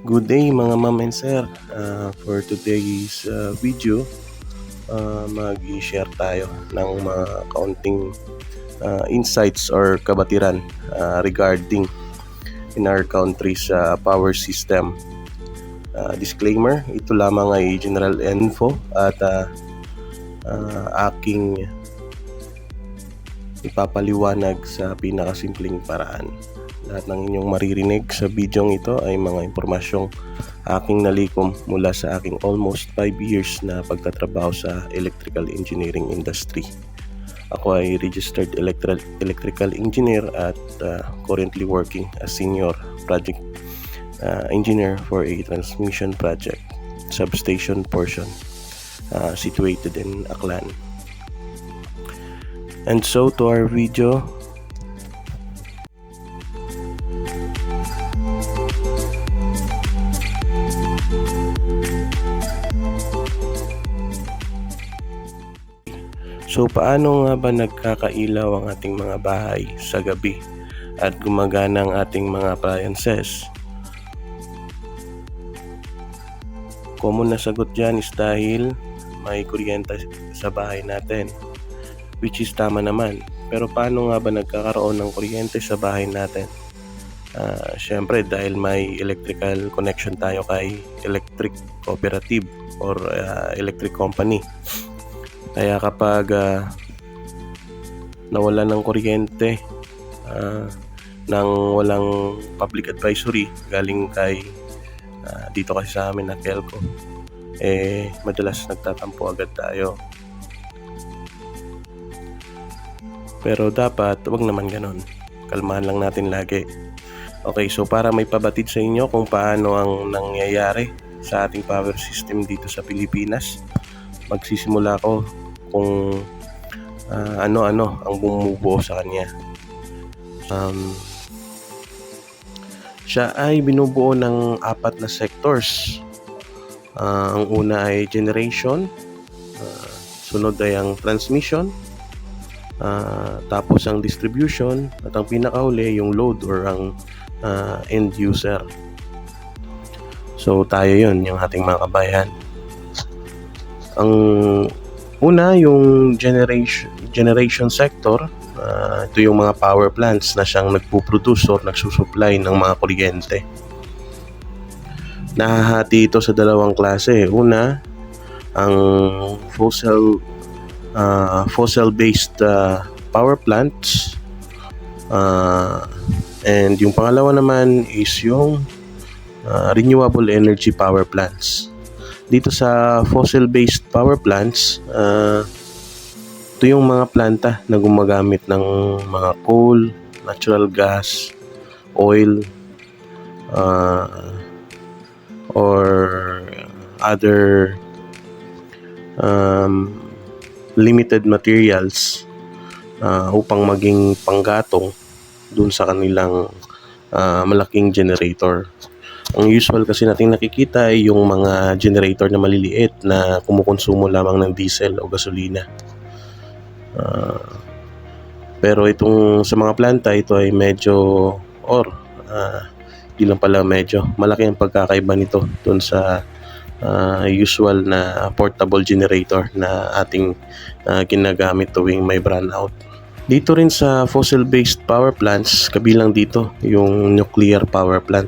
Good day mga ma'am and sir. For today's video, mag-i-share tayo ng mga kaunting insights or kabatiran regarding in our country's power system. Disclaimer, ito lamang ay general info at aking ipapaliwanag sa pinakasimpleng paraan. Lahat ng inyong maririnig sa bidyong ito ay mga impormasyong aking nalikom mula sa aking almost 5 years na pagtatrabaho sa electrical engineering industry. Ako ay registered electrical engineer at currently working as senior project engineer for a transmission project substation portion situated in Aklan. And so to our video. So paano nga ba nagkakailaw ang ating mga bahay sa gabi at gumagana ang ating mga appliances? Common na sagot dyan is dahil may kuryente sa bahay natin, which is tama naman. Pero paano nga ba nagkakaroon ng kuryente sa bahay natin? Syempre dahil may electrical connection tayo kay electric cooperative or electric company. Kaya kapag nawala ng kuryente nang walang public advisory galing kay dito kasi sa amin na telco, madalas nagtatampo agad tayo. Pero dapat wag naman ganon, kalmahan lang natin lagi. Okay, so para may pabatid sa inyo kung paano ang nangyayari sa ating power system dito sa Pilipinas, magsisimula ako kung ano-ano ang bumubuo sa kanya. Siya ay binubuo ng 4 na sectors. Ang una ay generation, sunod ay ang transmission, tapos ang distribution, at ang pinakauli yung load or ang end user. So tayo yun, yung ating mga kabayan. Ang una, yung generation sector. Ito yung mga power plants na siyang nagpuproduce or nagsusupply ng mga kuryente. Nahahati ito sa dalawang klase. Una, ang fossil-based power plants. And yung pangalawa naman is yung renewable energy power plants. Dito sa fossil-based power plants, ito yung mga planta na gumagamit ng mga coal, natural gas, oil, or other limited materials upang maging panggatong dun sa kanilang malaking generator. Ang usual kasi nating nakikita ay yung mga generator na maliliit na kumukonsumo lamang ng diesel o gasolina. Pero itong sa mga planta, ito ay medyo di lang pala medyo malaki ang pagkakaiba nito dun sa usual na portable generator na ating ginagamit tuwing may brownout. Dito rin sa fossil-based power plants, kabilang dito yung nuclear power plant.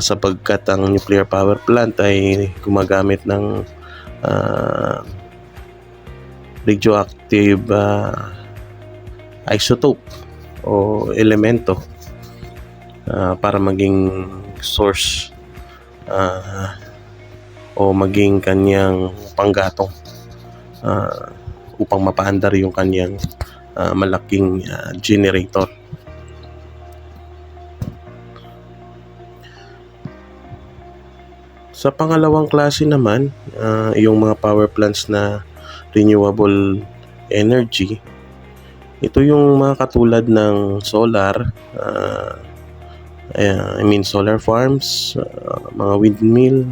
Sapagkat ang nuclear power plant ay gumagamit ng radioactive isotope o elemento para maging source o maging kanyang panggatong upang mapaandar yung kanyang malaking generator. Sa pangalawang klase naman, yung mga power plants na renewable energy, ito yung mga katulad ng solar, solar farms, mga windmill,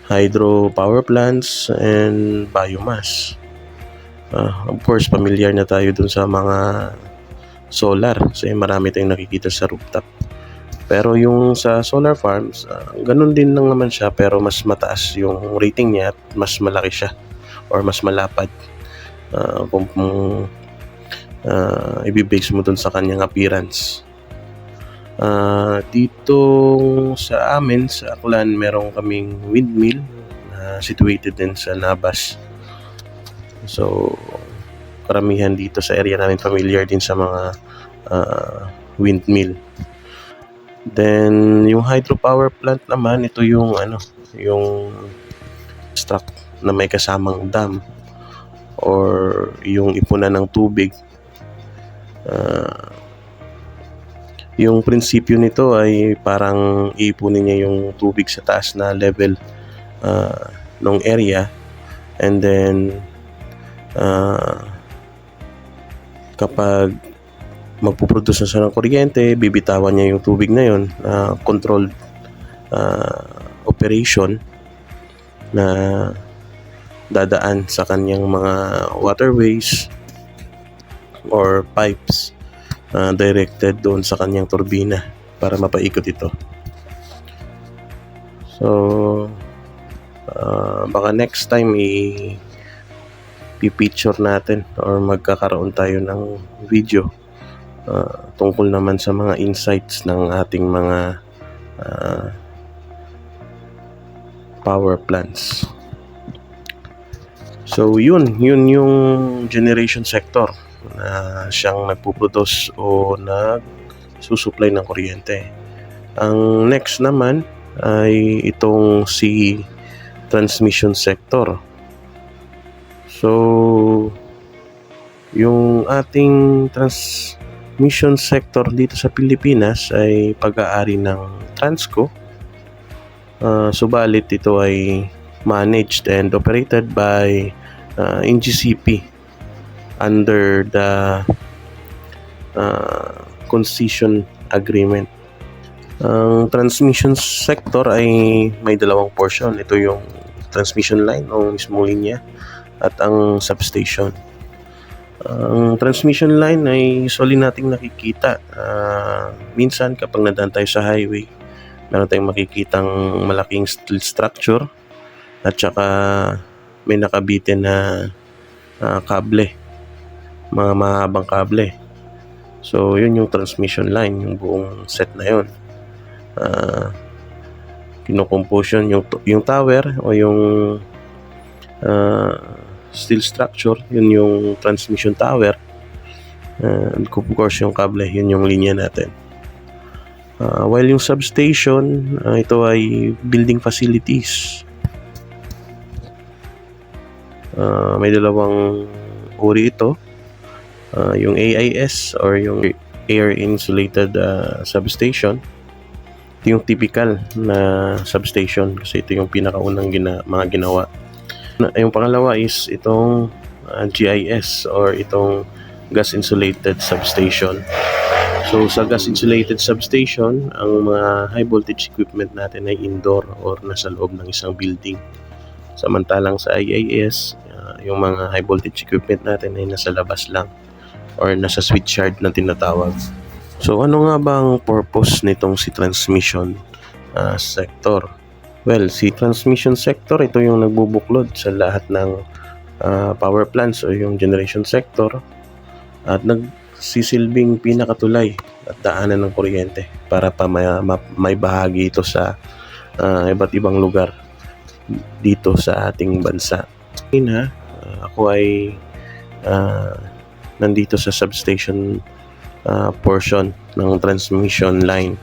hydro power plants, and biomass. Of course, familiar na tayo dun sa mga solar kasi marami tayong nakikita sa rooftop. Pero yung sa solar farms, ganun din lang naman siya pero mas mataas yung rating niya at mas malaki siya or mas malapad kung i-base mo dun sa kanyang appearance. Dito sa amin sa Aklan, meron kaming windmill na situated din sa Nabas. So karamihan dito sa area namin familiar din sa mga windmill. Then yung hydropower plant naman, ito yung yung struct na may kasamang dam or yung ipunan ng tubig. Yung prinsipyo nito ay parang iipunin niya yung tubig sa taas na level ng area, and then kapag magpuproduce na siya ng kuryente, bibitawan niya yung tubig na yun, controlled operation na dadaan sa kanyang mga waterways or pipes directed doon sa kanyang turbina para mapaikot ito. So baka next time i-picture natin or magkakaroon tayo ng video tungkol naman sa mga insights ng ating mga power plants. So yun yung generation sector na siyang nagpuproduce o nagsusupply ng kuryente. Ang next naman ay itong si transmission sector. So yung ating transmission sector dito sa Pilipinas ay pag-aari ng Transco. Subalit ito ay managed and operated by NGCP under the concession agreement. Ang transmission sector ay may dalawang portion. Ito yung transmission line o mismong linya at ang substation. Ang transmission line ay usually nating nakikita minsan kapag nadaan tayo sa highway. Meron tayong makikitang malaking steel structure at saka may nakabitin na kable, mga mahabang kable. So yun yung transmission line, yung buong set na yun. Kinocompose yung tower o yung steel structure, yun yung transmission tower. Of course yung kable, yun yung linya natin. While yung substation, ito ay building facilities. May dalawang uri ito. Yung AIS or yung air insulated substation. Ito yung typical na substation kasi ito yung pinakaunang mga ginawa. Yung pangalawa is itong GIS or itong gas insulated substation. So sa gas insulated substation, ang mga high voltage equipment natin ay indoor or nasa loob ng isang building. Samantalang sa IIS, yung mga high voltage equipment natin ay nasa labas lang or nasa switchyard na tinatawag. So ano nga ba ang purpose nitong si transmission sector? Well, si transmission sector, ito yung nagbubuklod sa lahat ng power plants o yung generation sector at nagsisilbing pinakatulay at daanan ng kuryente para pa may bahagi ito sa iba't ibang lugar dito sa ating bansa. Ako ay nandito sa substation portion ng transmission line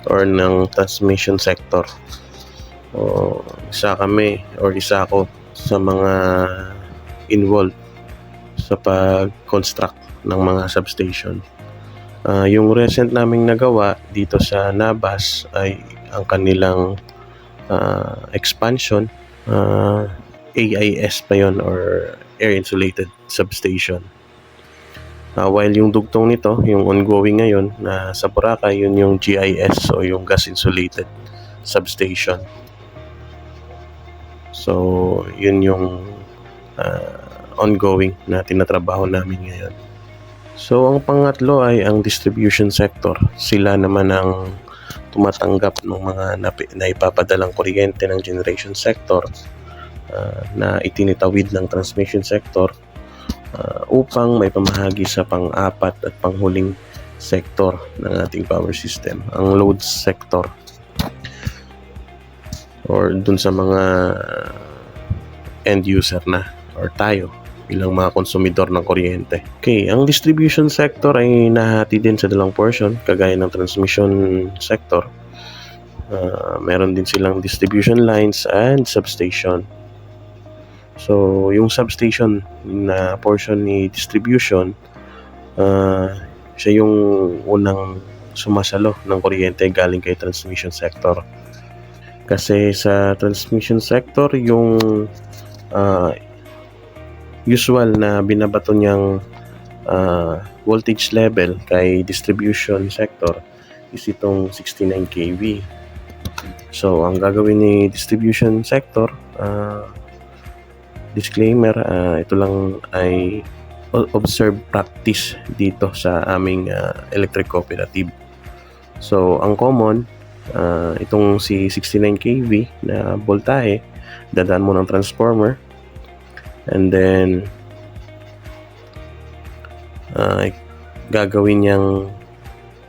or ng transmission sector. Isa ako sa mga involved sa pag-construct ng mga substation. Yung recent naming nagawa dito sa Nabas ay ang kanilang expansion, AIS pa yon or air insulated substation. While yung dugtong nito, yung ongoing ngayon na sa Boracay, yun yung GIS o yung gas insulated substation. So yun yung ongoing na tinatrabaho namin ngayon. So ang pangatlo ay ang distribution sector. Sila naman ang tumatanggap ng mga naipapadalang kuryente ng generation sector na itinitawid ng transmission sector upang may pamahagi sa pang-apat at panghuling sector ng ating power system, ang load sector, or dun sa mga end user na or tayo bilang mga konsumidor ng kuryente. Okay, ang distribution sector ay nahati din sa dalawang portion kagaya ng transmission sector. Meron din silang distribution lines and substation. So, yung substation na portion ni distribution, siya yung unang sumasalo ng kuryente galing kay transmission sector. Kasi sa transmission sector, yung usual na binabato niyang voltage level kay distribution sector is itong 69 kV. So, ang gagawin ni distribution sector, disclaimer, ito lang ay observed practice dito sa aming electric cooperative. So, ang common, itong si 69 kV na voltahe, dadaan mo ng transformer, and then gagawin niyang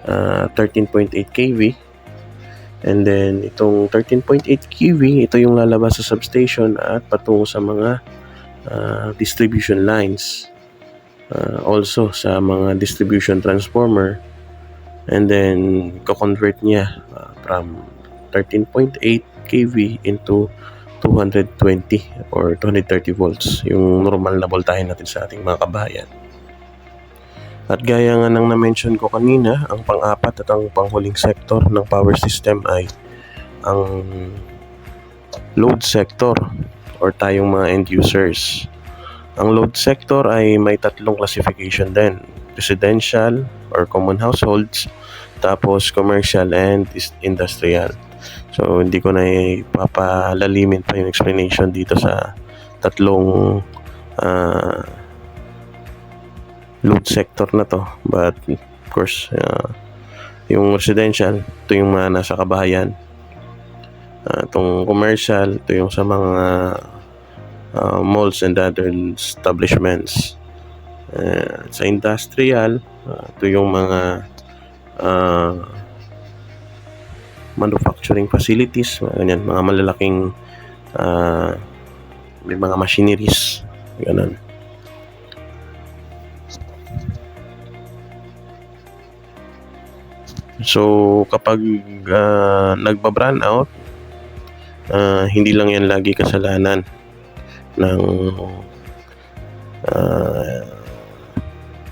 13.8 kV, and then itong 13.8 kV, ito yung lalabas sa substation at patungo sa mga distribution lines, also sa mga distribution transformer, and then ko-convert niya from 13.8 kV into 220 or 230 volts, yung normal na voltahe natin sa ating mga kabayan. At gaya nga ng na-mention ko kanina, ang pang-apat at ang panghuling sector ng power system ay ang load sector or tayong mga end users. Ang load sector ay may tatlong classification din: residential or common households, tapos commercial and industrial. So, hindi ko na ipapalalimin pa yung explanation dito sa tatlong load sector na to. But, of course, yung residential, ito yung mga nasa kabahayan. Itong commercial, ito yung sa mga malls and other establishments. Sa industrial, ito yung mga manufacturing facilities, ganyan, mga malalaking may mga machineries, ganun. So, kapag nagba-brownout out, hindi lang yan lagi kasalanan ng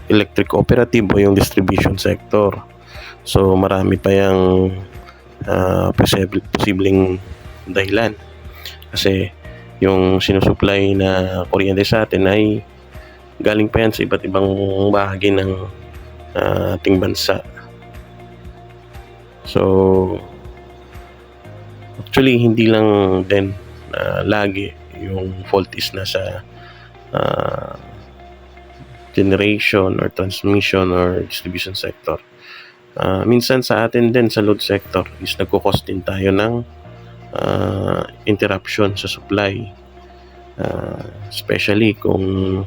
electric cooperative o yung distribution sector. So, marami pa yung posibleng dahilan. Kasi yung sinusupply na kuryente sa atin ay galing pa yan sa iba't ibang bahagi ng ating bansa. So, actually, hindi lang din lagi yung fault is nasa generation or transmission or distribution sector. Minsan sa atin din sa load sector is nagkukos din tayo ng interruption sa supply, especially kung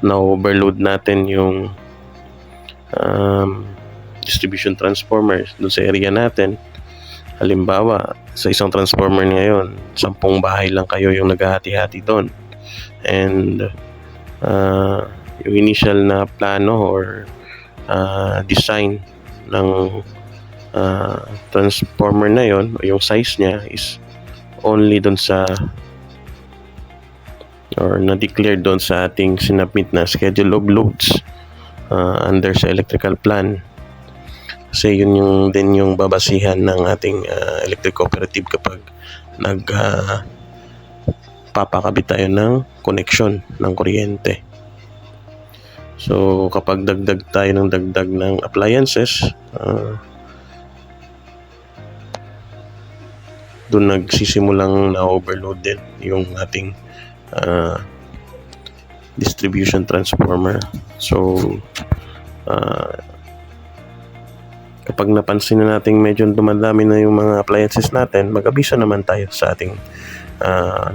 na-overload natin yung distribution transformers doon sa area natin. Halimbawa, sa isang transformer ngayon, 10 bahay lang kayo yung naghahati-hati doon, and yung initial na plano or design ng transformer na yon, yung size niya is only doon sa or na-declare doon sa ating sinubmit na schedule of loads under sa electrical plan. Kasi yun yung din yung babasihan ng ating electric cooperative kapag papakabit tayo ng connection ng kuryente. So, kapag dagdag tayo ng dagdag ng appliances, doon nagsisimulang na-overload din yung ating distribution transformer. So kapag napansin na natin medyo dumadami na yung mga appliances natin, mag-abiso naman tayo sa ating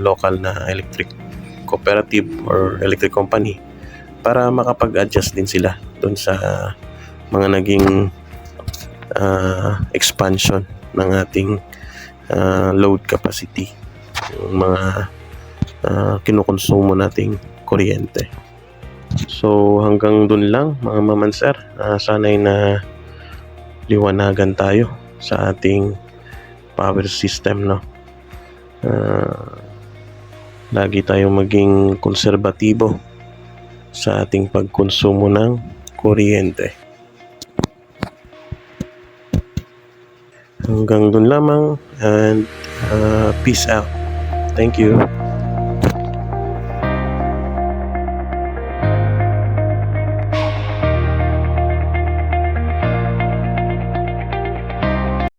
local na electric cooperative or electric company para makapag-adjust din sila doon sa mga naging expansion ng ating load capacity, yung mga kinukonsumo nating kuryente. So hanggang dun lang mga mamanser, sana'y na liwanagan tayo sa ating power system, no? Lagi tayong maging konserbatibo sa ating pagkonsumo ng kuryente. Hanggang dun lamang, and peace out. Thank you.